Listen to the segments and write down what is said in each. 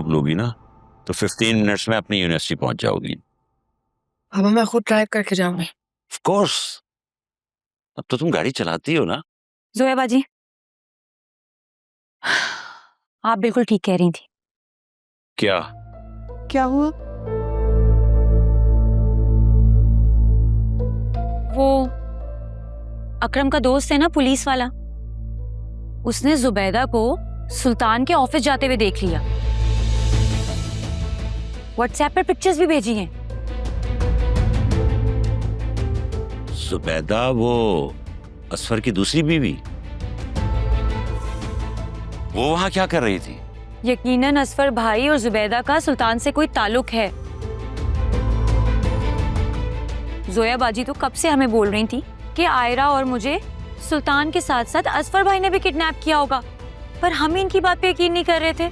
Help लोगी ना तो 15 मिनट्स में अपनी यूनिवर्सिटी पहुंच जाओगी। अब मैं खुद ड्राइव करके जाऊंगी। ऑफ कोर्स, अब तो तुम गाड़ी चलाती हो ना। जोया बाजी, आप बिल्कुल ठीक कह रही थी। क्या क्या हुआ? वो अकरम का दोस्त है ना, पुलिस वाला, उसने जुबैदा को सुल्तान के ऑफिस जाते हुए देख लिया। व्हाट्सएप पर पिक्चर्स भी भेजी हैं। जुबैदा वो असफर की दूसरी बीवी, वो वहां क्या कर रही थी? यकीनन असफर भाई और जुबैदा का सुल्तान से कोई ताल्लुक है। जोया बाजी तो कब से हमें बोल रही थी कि आयरा और मुझे सुल्तान के साथ साथ असफर भाई ने भी किडनैप किया होगा, पर हम इनकी बात पे यकीन नहीं कर रहे थे।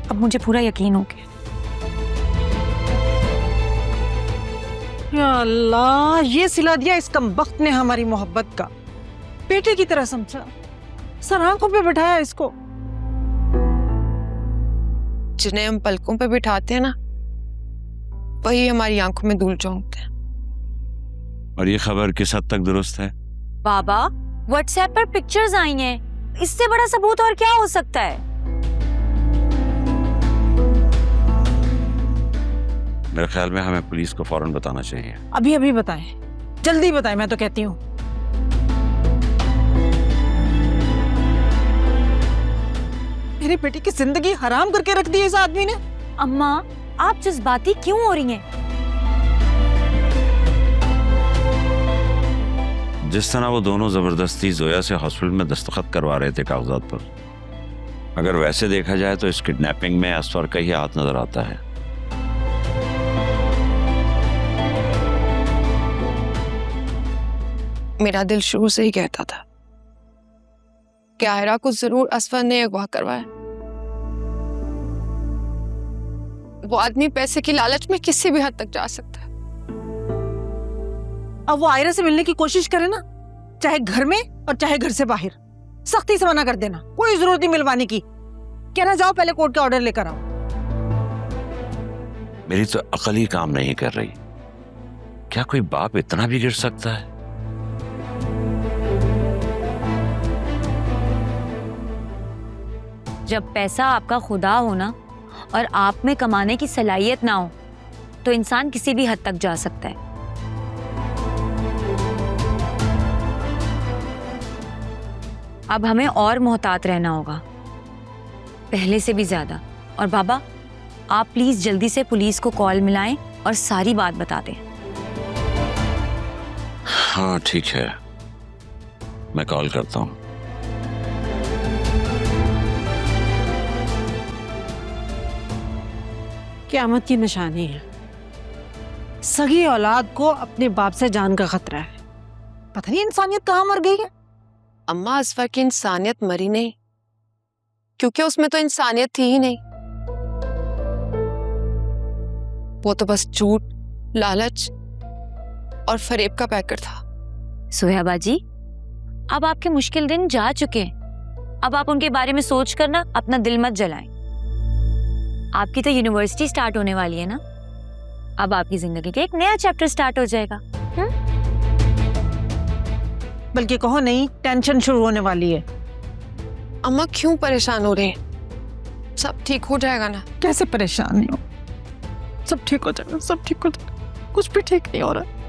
अब मुझे पूरा यकीन हो गया। या अल्लाह, ये सिला दिया इस कमबख्त ने हमारी मोहब्बत का। बेटे की तरह समझा, सर आंखों पे बिठाया इसको। जिन्हें हम पलकों पे बिठाते हैं ना, वही हमारी आंखों में धूल झोंकते हैं। और ये खबर किस हद तक दुरुस्त है? बाबा, व्हाट्सएप पर पिक्चर्स आई हैं, इससे बड़ा सबूत और क्या हो सकता है? मेरे ख्याल में हमें पुलिस को फौरन बताना चाहिए। अभी अभी बताएं, जल्दी बताएं, मैं तो कहती हूँ। मेरे बेटे की जिंदगी हराम करके रख दी है इस आदमी ने। अम्मा, आप जज्बाती क्यों हो रही हैं? जिस तरह वो दोनों जबरदस्ती जोया से हॉस्पिटल में दस्तखत करवा रहे थे कागजात पर, अगर वैसे देखा जाए तो इस किडनैपिंग में असफर का ही हाथ नजर आता है। मेरा दिल शुरू से ही कहता था कि आयरा को जरूर असफर ने अगवा करवाया। वो आदमी पैसे की लालच में किसी भी हद तक जा सकता है। अब वो आयरा से मिलने की कोशिश करे ना, चाहे घर में और चाहे घर से बाहर, सख्ती से मना कर देना। कोई जरूरत नहीं मिलवाने की, कहना जाओ पहले कोर्ट का ऑर्डर लेकर आओ। मेरी तो अकल ही काम नहीं कर रही। क्या कोई बाप इतना भी गिर सकता है? जब पैसा आपका खुदा हो ना और आप में कमाने की सलाहियत ना हो, तो इंसान किसी भी हद तक जा सकता है। अब हमें और मोहतात रहना होगा, पहले से भी ज्यादा। और बाबा, आप प्लीज जल्दी से पुलिस को कॉल मिलाएं और सारी बात बता दें। हाँ ठीक है, मैं कॉल करता हूँ। क़यामत की निशानी है। सगी औलाद को अपने बाप से जान का खतरा है। पता नहीं इंसानियत कहाँ मर गई है। अम्मा, असफर की इंसानियत मरी नहीं, क्योंकि उसमें तो इंसानियत थी ही नहीं। वो तो बस झूठ, लालच और फरेब का पैकर था। सोया बाजी, अब आपके मुश्किल दिन जा चुके हैं। अब आप उनके बारे में सोच कर ना अपना दिल मत जलाएं। आपकी तो यूनिवर्सिटी स्टार्ट होने वाली है ना, अब आपकी जिंदगी का एक नया चैप्टर स्टार्ट हो जाएगा। बल्कि कहो नहीं, टेंशन शुरू होने वाली है। अम्मा क्यों परेशान हो रहे हैं? सब ठीक हो जाएगा ना? कैसे परेशान नहीं हो? सब ठीक हो जाएगा, सब ठीक हो जाएगा। कुछ भी ठीक नहीं हो रहा।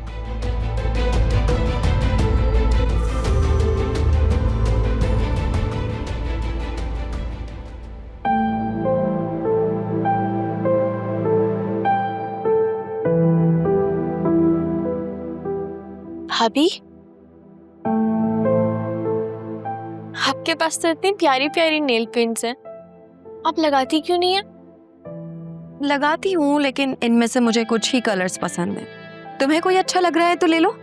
भाभी, आपके पास तो इतनी प्यारी प्यारी नेल पेंट्स हैं, आप लगाती क्यों नहीं है? लगाती हूँ, लेकिन इनमें से मुझे कुछ ही कलर्स पसंद हैं। तुम्हें कोई अच्छा लग रहा है तो ले लो।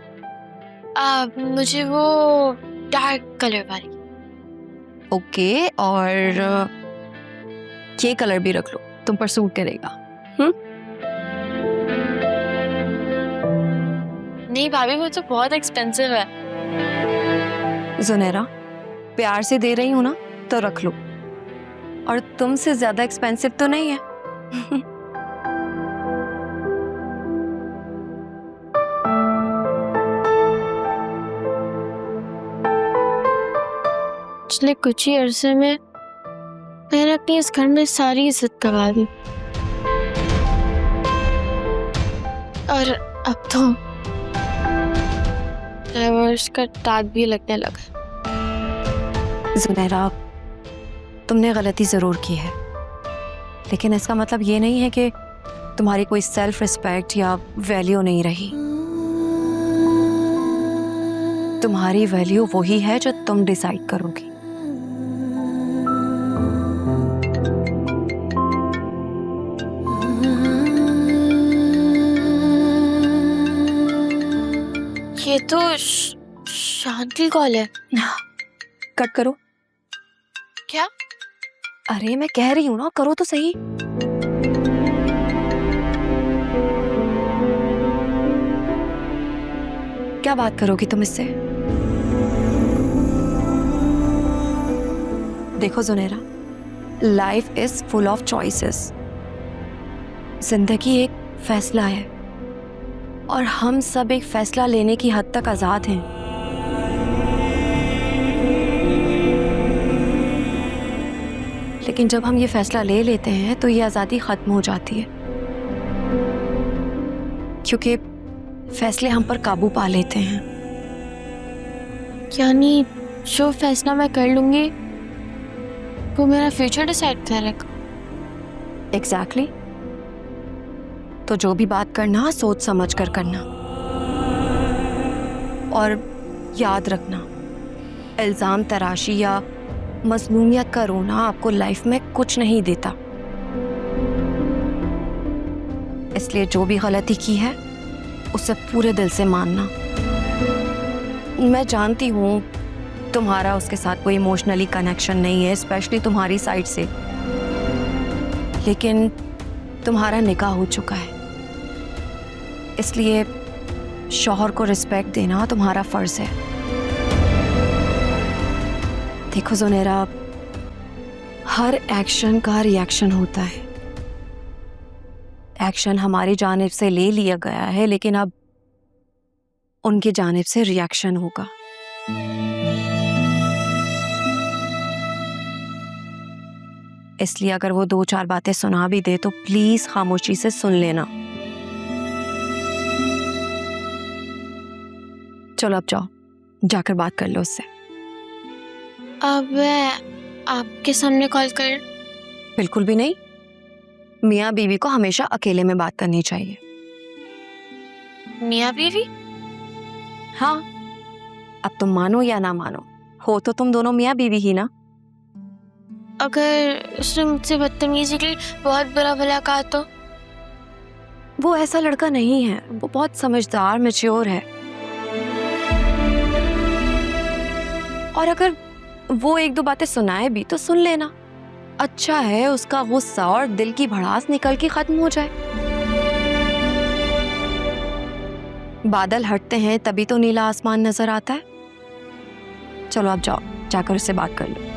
मुझे वो डार्क कलर वाली। ओके, और ये कलर भी रख लो, तुम पर सूट करेगा। नहीं भाभी, वो तो बहुत एक्सपेंसिव है। जुनैरा, प्यार से दे रही हूँ ना, तो रख लो। और तुमसे ज्यादा एक्सपेंसिव तो नहीं है। पिछले कुछ ही अरसे में मैंने अपनी इस घर में सारी इज्जत गंवा दी, और अब तो डाइवोर्स का दाग भी लगने लगा। जुनैरा, तुमने गलती जरूर की है, लेकिन इसका मतलब ये नहीं है कि तुम्हारी कोई सेल्फ रिस्पेक्ट या वैल्यू नहीं रही। तुम्हारी वैल्यू वही है जो तुम डिसाइड करोगी। ये तो शांति कॉल है। कट करो। क्या? अरे मैं कह रही हूं ना, करो तो सही। क्या बात करोगी तुम इससे? देखो Junaira, life is full of choices. जिंदगी एक फैसला है और हम सब एक फैसला लेने की हद तक आजाद हैं। लेकिन जब हम ये फैसला ले लेते हैं तो ये आज़ादी खत्म हो जाती है, क्योंकि फैसले हम पर काबू पा लेते हैं। यानी जो फैसला मैं कर लूंगी वो मेरा फ्यूचर डिसाइड करेगा। एग्जैक्टली। तो जो भी बात करना सोच समझ कर करना, और याद रखना, इल्ज़ाम तराशी या मज़लूमियत का रोना आपको लाइफ में कुछ नहीं देता। इसलिए जो भी गलती की है उसे पूरे दिल से मानना। मैं जानती हूँ तुम्हारा उसके साथ कोई इमोशनली कनेक्शन नहीं है, स्पेशली तुम्हारी साइड से, लेकिन तुम्हारा निकाह हो चुका है, इसलिए शौहर को रिस्पेक्ट देना तुम्हारा फर्ज है। देखो जुनैरा, हर एक्शन का रिएक्शन होता है। एक्शन हमारी जानिब से ले लिया गया है, लेकिन अब उनकी जानिब से रिएक्शन होगा। इसलिए अगर वो 2-4 बातें सुना भी दे तो प्लीज खामोशी से सुन लेना। चलो अब जाओ, जाकर बात कर लो उससे। अब मैं आपके सामने कॉल कर? बिल्कुल भी नहीं। मियाँ बीवी को हमेशा अकेले में बात करनी चाहिए। मियाँ बीवी? हाँ, अब तुम मानो या ना मानो, हो तो तुम दोनों मियाँ बीवी ही ना। अगर उसने मुझसे बदतमीजी की, बहुत बुरा भला कहा तो? वो ऐसा लड़का नहीं है, वो बहुत समझदार मैच्योर है। और अगर वो 1-2 बातें सुनाए भी तो सुन लेना। अच्छा है उसका गुस्सा और दिल की भड़ास निकल के खत्म हो जाए। बादल हटते हैं तभी तो नीला आसमान नजर आता है। चलो अब जाओ, जाकर उससे बात कर लो।